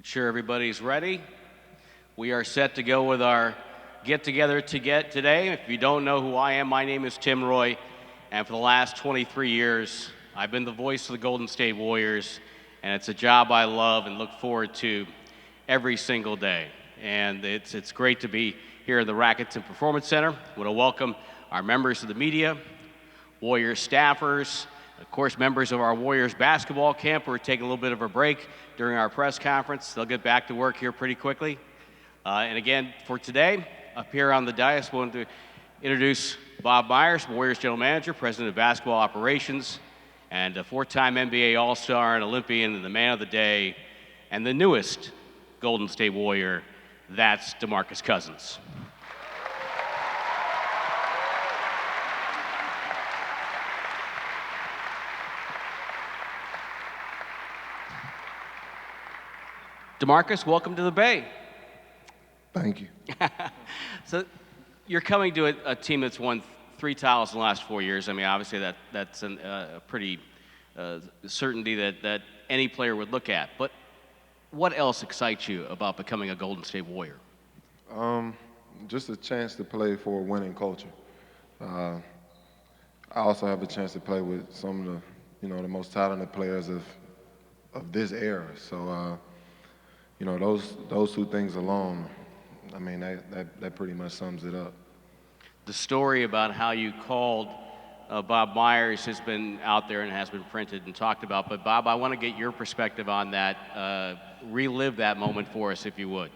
Make sure everybody's ready. We are set to go with our get-together today. If you don't know who I am, my name is Tim Roy, and for the last 23 years, I've been the voice of the Golden State Warriors, and it's a job I love and look forward to every single day. And it's great to be here in the Rakuten Performance Center. I want to welcome our members of the media, Warriors staffers, of course, members of our Warriors basketball camp. We're taking a little bit of a break during our press conference. They'll get back to work here pretty quickly. And again, for today, up here on the dais, we want to introduce Bob Myers, Warriors General Manager, President of Basketball Operations, and a four-time NBA All-Star and Olympian and the man of the day, and the newest Golden State Warrior, that's DeMarcus Cousins. DeMarcus, welcome to the Bay. Thank you. So you're coming to a team that's won 3 titles in the last 4 years. I mean, obviously that's a pretty certainty that any player would look at. But what else excites you about becoming a Golden State Warrior? Just a chance to play for a winning culture. I also have a chance to play with some of the most talented players of this era. So, those two things alone, I mean, that pretty much sums it up. The story about how you called Bob Myers has been out there and has been printed and talked about. But Bob, I want to get your perspective on that. Relive that moment for us, if you would.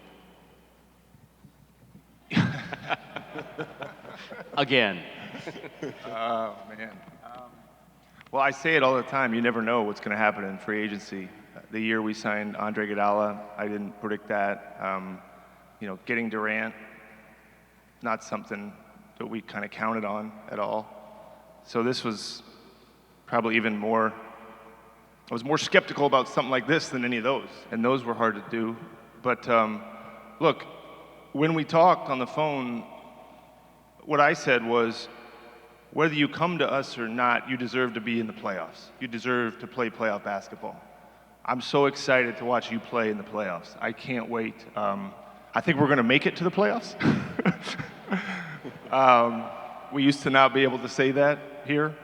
Again. Oh, man. Well, I say it all the time. You never know what's going to happen in free agency. The year we signed Andre Iguodala, I didn't predict that. Getting Durant, not something that we kind of counted on at all. So this was probably even more, I was more skeptical about something like this than any of those, and those were hard to do. But look, when we talked on the phone, what I said was, whether you come to us or not, you deserve to be in the playoffs. You deserve to play playoff basketball. I'm so excited to watch you play in the playoffs. I can't wait. I think we're going to make it to the playoffs. We used to not be able to say that here,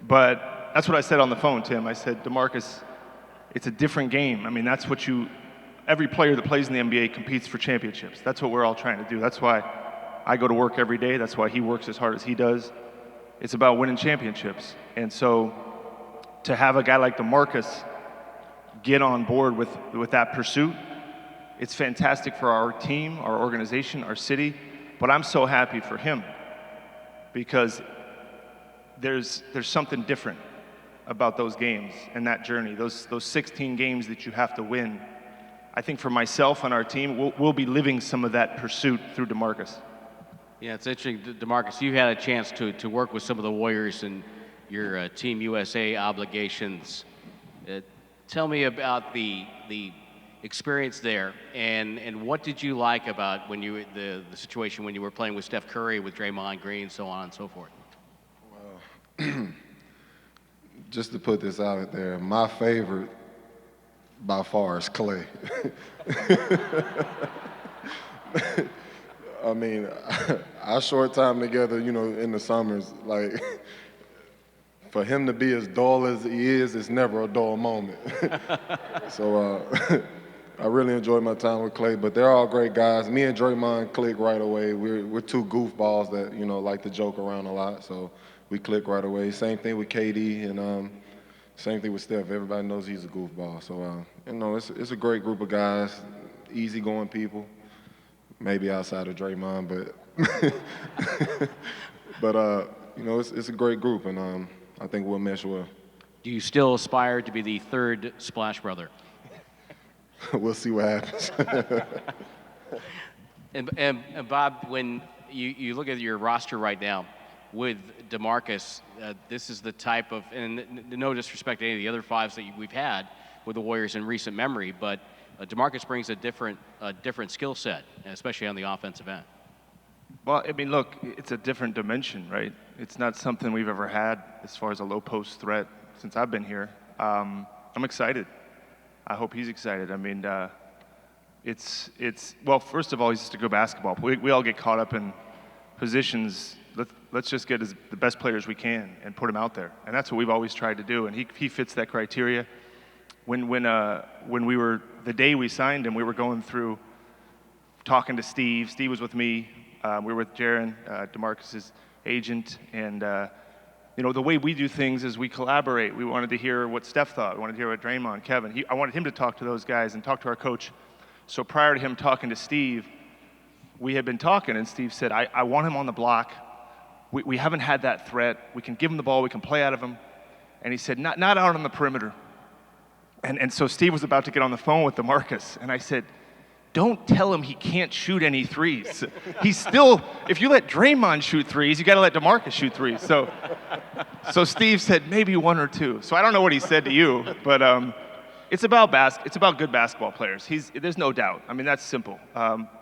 but that's what I said on the phone, Tim. I said, DeMarcus, it's a different game. I mean, that's what every player that plays in the NBA competes for championships. That's what we're all trying to do. That's why I go to work every day. That's why he works as hard as he does. It's about winning championships. And so to have a guy like DeMarcus get on board with that pursuit, it's fantastic for our team, our organization, our city, but I'm so happy for him because there's something different about those games and that journey, those 16 games that you have to win. I think for myself and our team, we'll be living some of that pursuit through DeMarcus. Yeah, it's interesting, DeMarcus, you had a chance to work with some of the Warriors and your Team USA obligations. Tell me about the experience there, and what did you like about when the situation when you were playing with Steph Curry, with Draymond Green, so on and so forth? Well, just to put this out there, my favorite by far is Clay. I mean, our short time together, in the summers, like, for him to be as dull as he is, it's never a dull moment. So I really enjoyed my time with Clay, but they're all great guys. Me and Draymond click right away. We're two goofballs that, like to joke around a lot, so we click right away. Same thing with KD, and same thing with Steph. Everybody knows he's a goofball. So, it's a great group of guys, easygoing people. Maybe outside of Draymond, but it's a great group, and I think we'll mesh well. Do you still aspire to be the third Splash Brother? We'll see what happens. and Bob, when you look at your roster right now with DeMarcus, this is the type of, and no disrespect to any of the other fives that we've had with the Warriors in recent memory, but DeMarcus brings a different skill set, especially on the offensive end. Well, I mean, look, it's a different dimension, right? It's not something we've ever had as far as a low post threat since I've been here. I'm excited. I hope he's excited. I mean, well, first of all, he's just a good basketball. We all get caught up in positions. Let's just get the best players we can and put them out there, and that's what we've always tried to do. And he fits that criteria. When we were, the day we signed him, we were going through talking to Steve. Steve was with me. We were with Jaron, DeMarcus's agent, and the way we do things is we collaborate. We wanted to hear what Steph thought. We wanted to hear what Draymond, Kevin. I wanted him to talk to those guys and talk to our coach. So prior to him talking to Steve, we had been talking, and Steve said, I want him on the block. We haven't had that threat. We can give him the ball. We can play out of him. And he said, not out on the perimeter. And so Steve was about to get on the phone with DeMarcus, and I said, don't tell him he can't shoot any threes. He's still, if you let Draymond shoot threes, you got to let DeMarcus shoot threes. So Steve said maybe one or two. So I don't know what he said to you, but it's about good basketball players. There's no doubt. I mean, that's simple.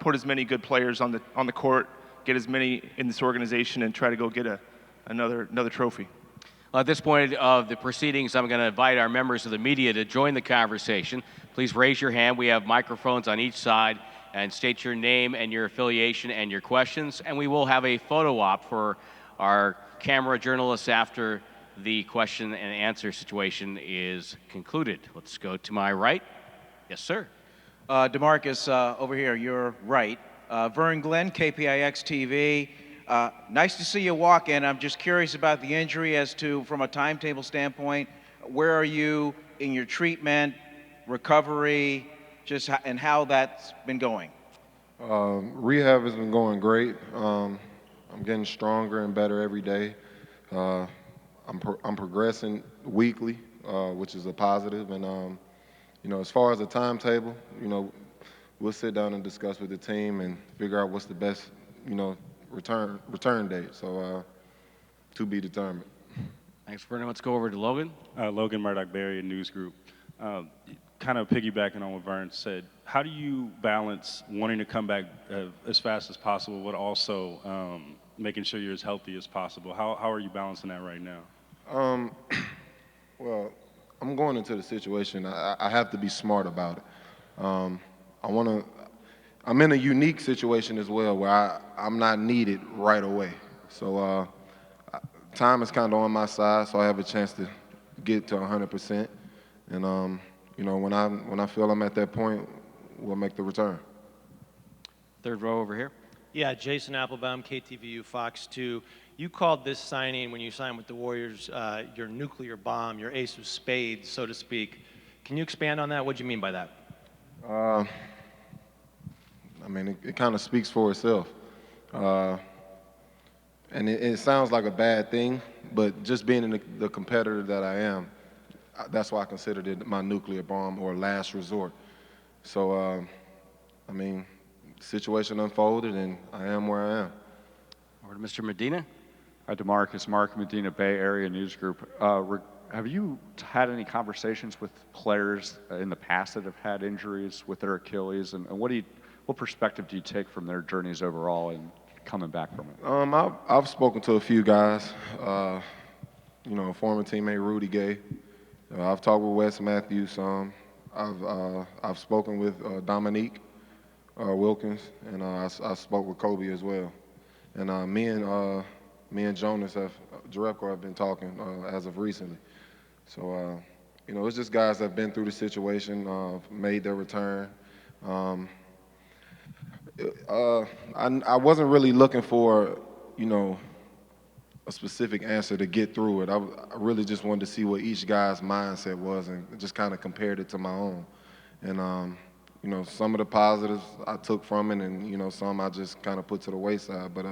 Put as many good players on the court, get as many in this organization, and try to go get another trophy. At this point of the proceedings, I'm going to invite our members of the media to join the conversation. Please raise your hand. We have microphones on each side, and state your name and your affiliation and your questions. And we will have a photo op for our camera journalists after the question and answer situation is concluded. Let's go to my right. Yes, sir. DeMarcus, over here, you're right. Vern Glenn, KPIX TV. Nice to see you walk in. I'm just curious about the injury as to, from a timetable standpoint, where are you in your treatment, recovery, and how that's been going? Rehab has been going great. I'm getting stronger and better every day. I'm progressing weekly, which is a positive. And as far as the timetable, we'll sit down and discuss with the team and figure out what's the best, return date. So to be determined. Thanks, Vernon. Let's go over to Logan. Logan Murdoch-Berry, News Group. Kind of piggybacking on what Vern said, how do you balance wanting to come back as fast as possible, but also making sure you're as healthy as possible? How are you balancing that right now? Well, I'm going into the situation. I have to be smart about it. I'm in a unique situation as well where I'm not needed right away. So time is kind of on my side, so I have a chance to get to 100%. And when I feel I'm at that point, we'll make the return. Third row over here. Yeah, Jason Applebaum, KTVU, Fox 2. You called this signing, when you signed with the Warriors, your nuclear bomb, your ace of spades, so to speak. Can you expand on that? What do you mean by that? It kind of speaks for itself. And it sounds like a bad thing, but just being the competitor that I am, that's why I considered it my nuclear bomb or last resort. So, the situation unfolded, and I am where I am. Over to Mr. Medina. Hi, DeMarcus, Mark Medina, Bay Area News Group. Have you had any conversations with players in the past that have had injuries with their Achilles, and what perspective do you take from their journeys overall and coming back from it? I've spoken to a few guys. Former teammate Rudy Gay. I've talked with Wes Matthews. I've spoken with Dominique Wilkins, and I spoke with Kobe as well. And me and Jonas Jerebko have been talking as of recently. So it's just guys that have been through the situation, made their return. I wasn't really looking for a specific answer to get through it. I really just wanted to see what each guy's mindset was and just kind of compared it to my own. And some of the positives I took from it, and some I just kind of put to the wayside. But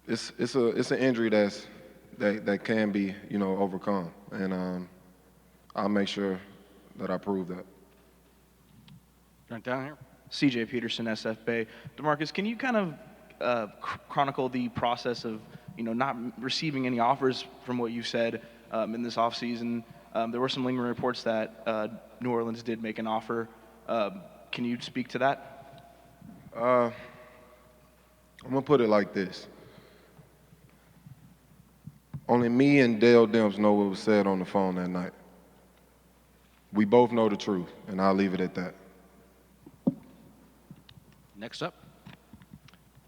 it's an injury that can be overcome, and I'll make sure that I prove that. Right down here. CJ Peterson, SF Bay. DeMarcus, can you kind of chronicle the process of not receiving any offers from what you said in this offseason? There were some lingering reports that New Orleans did make an offer. Can you speak to that? I'm gonna put it like this. Only me and Dale Demps know what was said on the phone that night. We both know the truth, and I'll leave it at that. Next up.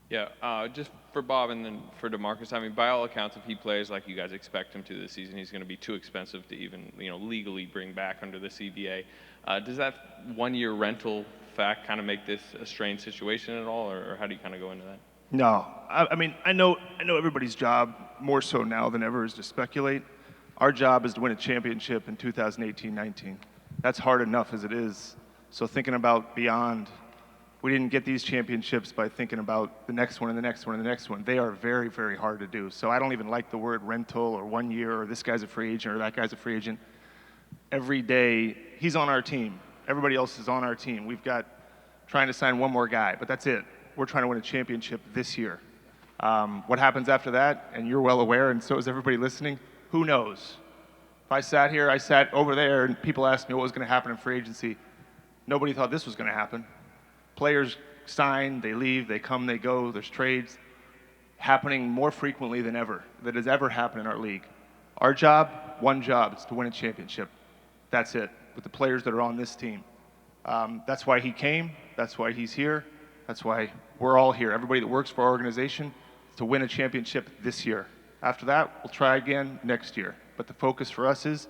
Yeah, just for Bob and then for DeMarcus. I mean, by all accounts, if he plays like you guys expect him to this season, he's going to be too expensive to even, legally bring back under the CBA. Does that one-year rental fact kind of make this a strange situation at all, or how do you kind of go into that? No, I mean, I know everybody's job, more so now than ever, is to speculate. Our job is to win a championship in 2018-19. That's hard enough as it is. So thinking about beyond, we didn't get these championships by thinking about the next one and the next one and the next one. They are very, very hard to do. So I don't even like the word rental or 1 year or this guy's a free agent or that guy's a free agent. Every day, he's on our team. Everybody else is on our team. We've got trying to sign one more guy, but that's it. We're trying to win a championship this year. What happens after that, and you're well aware, and so is everybody listening, who knows? If I sat over there, and people asked me what was going to happen in free agency. Nobody thought this was going to happen. Players sign, they leave, they come, they go, there's trades happening more frequently than ever, that has ever happened in our league. Our job, one job, is to win a championship. That's it, with the players that are on this team. That's why he came, that's why he's here, that's why we're all here. Everybody that works for our organization is to win a championship this year. After that, we'll try again next year. But the focus for us is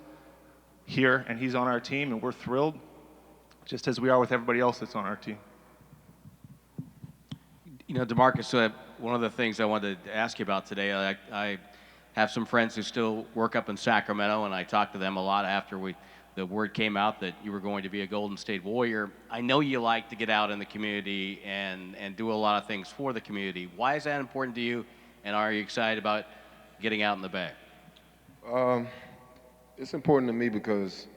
here, and he's on our team, and we're thrilled, just as we are with everybody else that's on our team. DeMarcus, one of the things I wanted to ask you about today, I have some friends who still work up in Sacramento, and I talked to them a lot after the word came out that you were going to be a Golden State Warrior. I know you like to get out in the community and do a lot of things for the community. Why is that important to you, and are you excited about getting out in the Bay? It's important to me because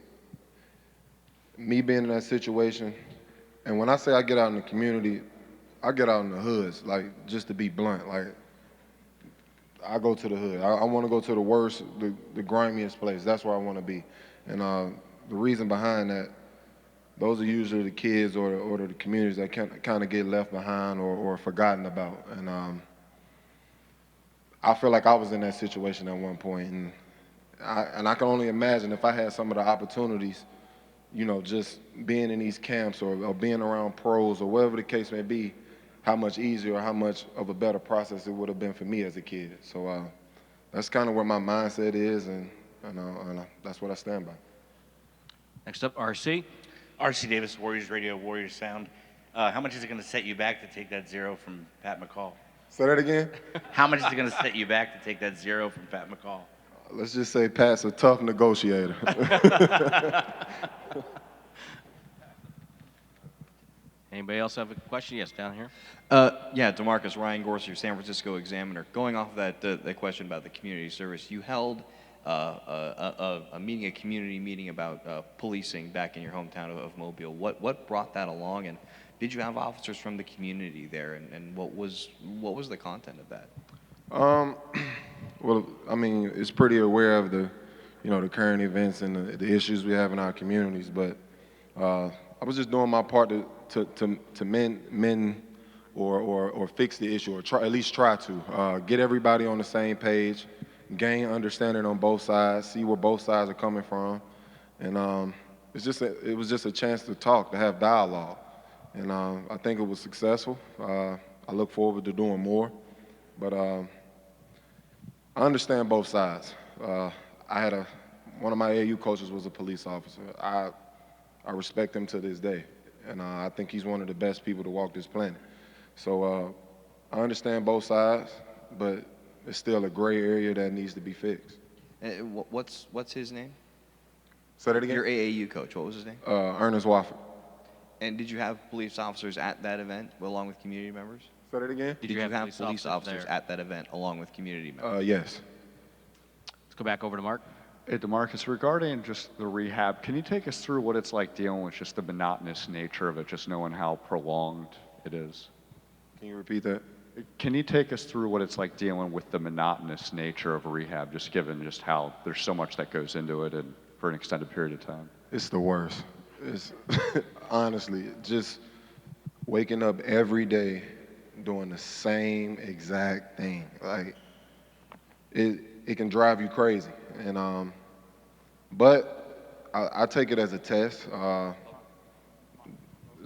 me being in that situation, and when I say I get out in the community, I get out in the hoods, like, just to be blunt. Like, I go to the hood. I want to go to the worst, the grimiest place. That's where I want to be. And the reason behind that, those are usually the kids or the communities that kind of get left behind or forgotten about. And I feel like I was in that situation at one point, and I can only imagine if I had some of the opportunities, just being in these camps or being around pros or whatever the case may be, how much easier or how much of a better process it would have been for me as a kid. So that's kind of where my mindset is, and that's what I stand by. Next up, RC. RC Davis, Warriors Radio, Warriors Sound. How much is it going to set you back to take that 0 from Pat McCall? Say that again? How much is it going to set you back to take that 0 from Pat McCall? Let's just say Pat's a tough negotiator. Anybody else have a question? Yes, down here. Yeah, DeMarcus, Ryan Gorser, San Francisco Examiner. Going off of that question about the community service, you held a meeting, a community meeting about policing back in your hometown of Mobile. What brought that along, and did you have officers from the community there, and what was the content of that? Well, I mean, it's pretty aware of the current events and the issues we have in our communities, but I was just doing my part to mend or fix the issue, or at least try to get everybody on the same page, gain understanding on both sides, see where both sides are coming from, and it was just a chance to talk, to have dialogue, and I think it was successful. I look forward to doing more, but I understand both sides. One of my AAU coaches was a police officer. I respect him to this day, and I think he's one of the best people to walk this planet. So I understand both sides, but it's still a gray area that needs to be fixed. What's his name? Say that again? Your AAU coach, what was his name? Ernest Wofford. And did you have police officers at that event along with community members? Say that again? Did you have police officers at that event along with community members? Yes. Let's go back over to Mark. Hey, DeMarcus, regarding just the rehab, can you take us through what it's like dealing with just the monotonous nature of it, just knowing how prolonged it is? Can you repeat that? Can you take us through what it's like dealing with the monotonous nature of rehab, just given just how there's so much that goes into it and for an extended period of time? It's the worst. It's honestly, just waking up every day doing the same exact thing. Like, it can drive you crazy. And but I take it as a test,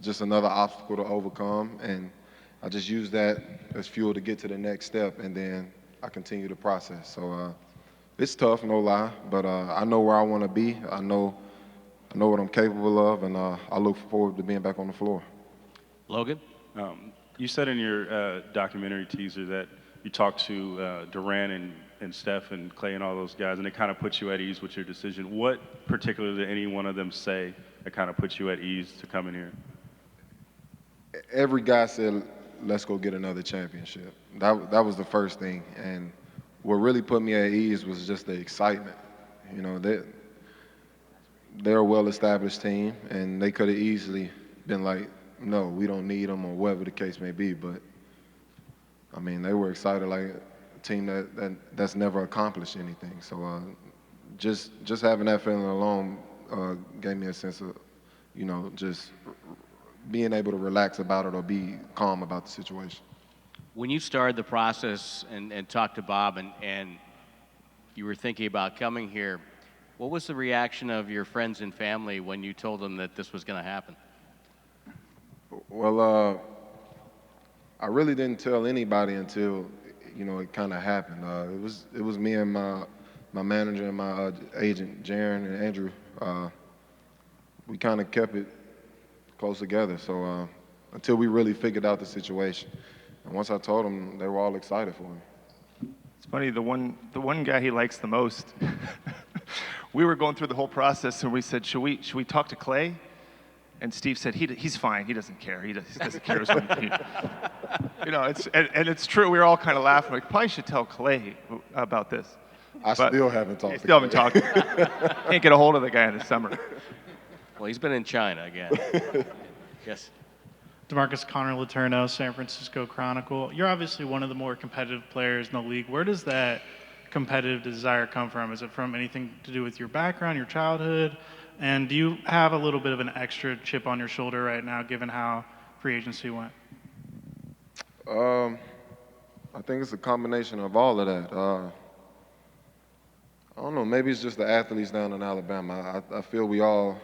just another obstacle to overcome. And I just use that as fuel to get to the next step, and then I continue the process. So it's tough, no lie, but I know where I want to be. I know what I'm capable of, and I look forward to being back on the floor. Logan? You said in your documentary teaser that you talked to Durant and Steph and Clay and all those guys, and it kind of puts you at ease with your decision. What particularly did any one of them say that kind of puts you at ease to come in here? Every guy said, let's go get another championship. That was the first thing. And what really put me at ease was just the excitement. You know, they're a well-established team, and they could have easily been like, no, we don't need them, or whatever the case may be. But, I mean, they were excited like a team that's never accomplished anything. So just having that feeling alone gave me a sense of, you know, just being able to relax about it or be calm about the situation. When you started the process and talked to Bob and you were thinking about coming here, what was the reaction of your friends and family when you told them that this was going to happen? Well, I really didn't tell anybody until, you know, it kind of happened. It was me and my manager and my agent, Jaron and Andrew. We kind of kept it close together. So until we really figured out the situation, and once I told them, they were all excited for me. It's funny, the one guy he likes the most. We were going through the whole process, and we said, should we talk to Clay? And Steve said, he's fine. He doesn't care. He doesn't care. You know, it's true. We were all kind of laughing. Like, probably should tell Clay about this. Still haven't talked to Still haven't talked. Can't get a hold of the guy in the summer. Well, he's been in China again. Yes. DeMarcus Connor Letourneau, San Francisco Chronicle. You're obviously one of the more competitive players in the league. Where does that competitive desire come from? Is it from anything to do with your background, your childhood? And do you have a little bit of an extra chip on your shoulder right now, given how free agency went? I think it's a combination of all of that. I don't know, maybe it's just the athletes down in Alabama. I feel we all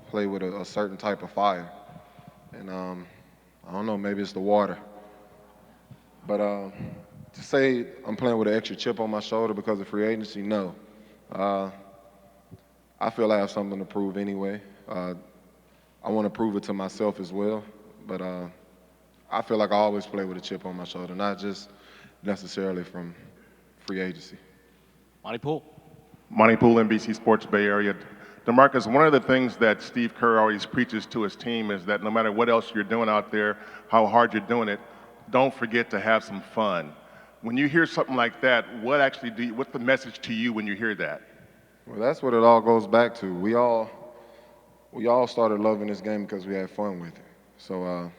play with a certain type of fire. And I don't know, maybe it's the water. But to say I'm playing with an extra chip on my shoulder because of free agency, no. I feel I have something to prove anyway. I want to prove it to myself as well. But I feel like I always play with a chip on my shoulder, not just necessarily from free agency. Monty Poole. Monty Poole, NBC Sports Bay Area. DeMarcus, one of the things that Steve Kerr always preaches to his team is that no matter what else you're doing out there, how hard you're doing it, don't forget to have some fun. When you hear something like that, what's the message to you when you hear that? Well, that's what it all goes back to. We all started loving this game because we had fun with it. So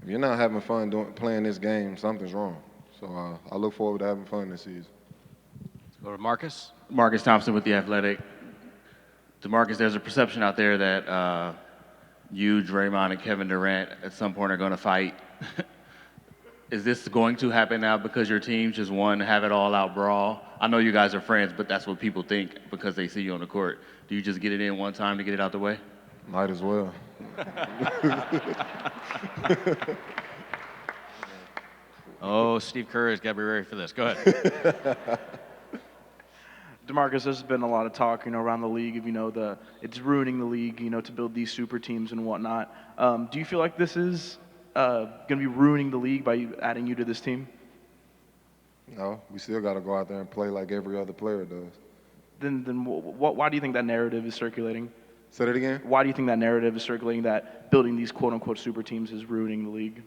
if you're not having fun playing this game, something's wrong. So I look forward to having fun this season. Let's go to Marcus. Marcus Thompson with The Athletic. DeMarcus, there's a perception out there that you, Draymond, and Kevin Durant at some point are going to fight. Is this going to happen now because your team just won have it all out brawl? I know you guys are friends, but that's what people think because they see you on the court. Do you just get it in one time to get it out the way? Might as well. Oh, Steve Kerr has got to be ready for this. Go ahead. DeMarcus, there's been a lot of talk, around the league of, it's ruining the league, to build these super teams and whatnot. Do you feel like this is going to be ruining the league by adding you to this team? No, we still got to go out there and play like every other player does. Then why do you think that narrative is circulating? Say that again? Why do you think that narrative is circulating that building these quote-unquote super teams is ruining the league?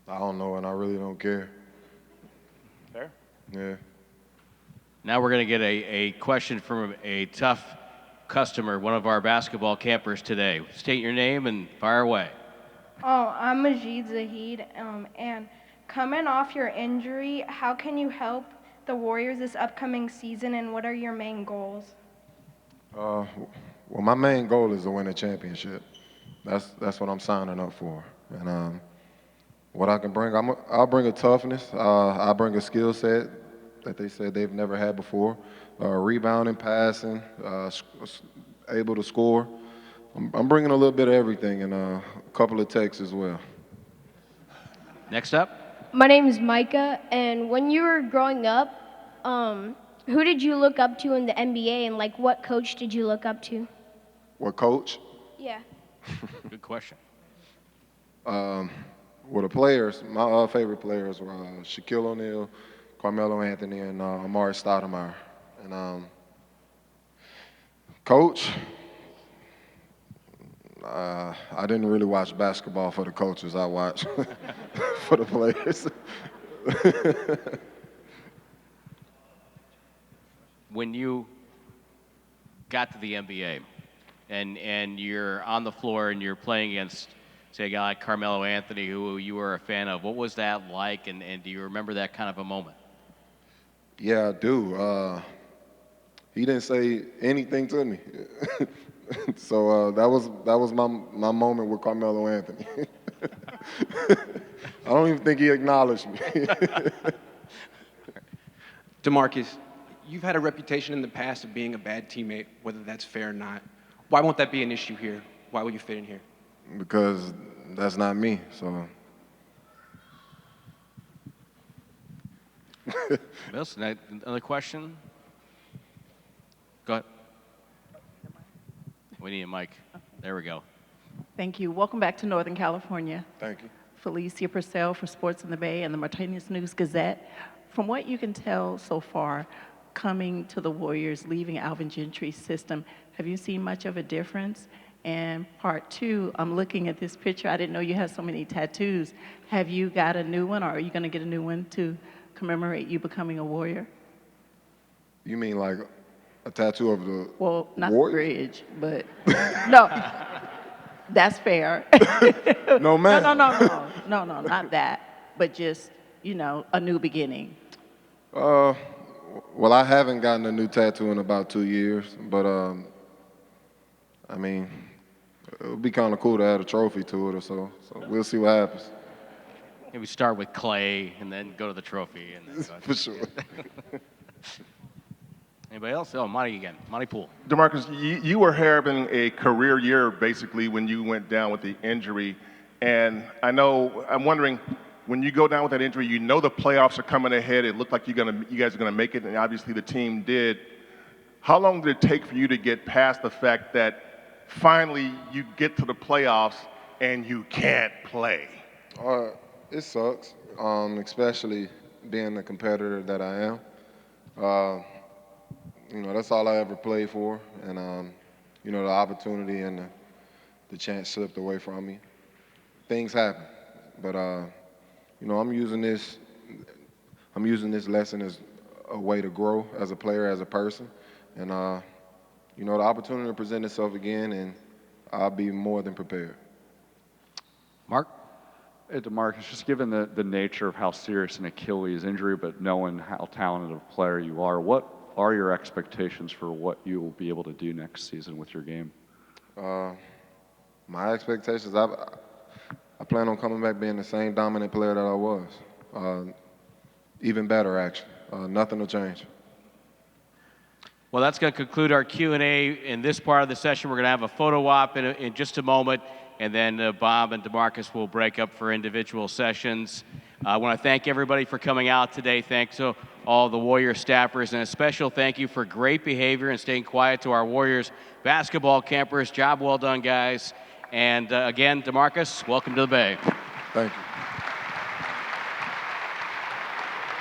I don't know, and I really don't care. Fair. Yeah. Now we're going to get a question from a tough customer, one of our basketball campers today. State your name and fire away. Oh, I'm Majid Zahid, and coming off your injury, how can you help the Warriors this upcoming season, and what are your main goals? Well, my main goal is to win a championship. That's what I'm signing up for. And what I can bring, I'll bring a toughness. I'll bring a skill set that they said they've never had before. Rebounding, passing, able to score. I'm bringing a little bit of everything and a couple of techs as well. Next up. My name is Micah, and when you were growing up, who did you look up to in the NBA, and like what coach did you look up to? What coach? Yeah. Good question. Well, the players, my favorite players were Shaquille O'Neal, Carmelo Anthony, and Amari Stoudemire. And coach, I didn't really watch basketball for the coaches. I watched for the players. When you got to the NBA and you're on the floor and you're playing against, say, a guy like Carmelo Anthony, who you were a fan of, what was that like, and do you remember that kind of a moment? Yeah, I do. He didn't say anything to me. So that was my moment with Carmelo Anthony. I don't even think he acknowledged me. DeMarcus, you've had a reputation in the past of being a bad teammate, whether that's fair or not. Why won't that be an issue here? Why will you fit in here? Because that's not me. So. Wilson, another question? Go ahead. We need a mic. There we go. Thank you. Welcome back to Northern California. Thank you. Felicia Purcell for Sports in the Bay and the Monotonous News Gazette. From what you can tell so far, coming to the Warriors, leaving Alvin Gentry's system, have you seen much of a difference? And part two, I'm looking at this picture. I didn't know you had so many tattoos. Have you got a new one, or are you going to get a new one to commemorate you becoming a Warrior? You mean like a tattoo of the Well, not Warriors? the bridge, but no, that's fair. No, ma'am. No, not that, but just, you know, a new beginning. Well, I haven't gotten a new tattoo in about 2 years, but I mean, it would be kind of cool to add a trophy to it or so. So we'll see what happens. Maybe start with clay and then go to the trophy. And then For sure. Anybody else? Oh, Monty again. Monty Poole. DeMarcus, you were having a career year basically when you went down with the injury. And I'm wondering, when you go down with that injury, you know the playoffs are coming ahead. It looked like you guys are going to make it, and obviously the team did. How long did it take for you to get past the fact that finally you get to the playoffs and you can't play? It sucks, especially being the competitor that I am. You know, that's all I ever played for, and you know, the opportunity and the chance slipped away from me. Things happen, but you know, I'm using this lesson as a way to grow as a player, as a person, and you know, the opportunity to present itself again, and I'll be more than prepared. Mark? Hey, DeMarcus, just given the nature of how serious an Achilles injury, but knowing how talented a player you are, what are your expectations for what you will be able to do next season with your game? My expectations, I plan on coming back being the same dominant player that I was. Even better, actually. Nothing will change. Well, that's going to conclude our Q&A in this part of the session. We're going to have a photo op in just a moment, and then Bob and DeMarcus will break up for individual sessions. I want to thank everybody for coming out today. Thanks to all the Warrior staffers, and a special thank you for great behavior and staying quiet to our Warriors basketball campers. Job well done, guys. And again, DeMarcus, welcome to the Bay. Thank you.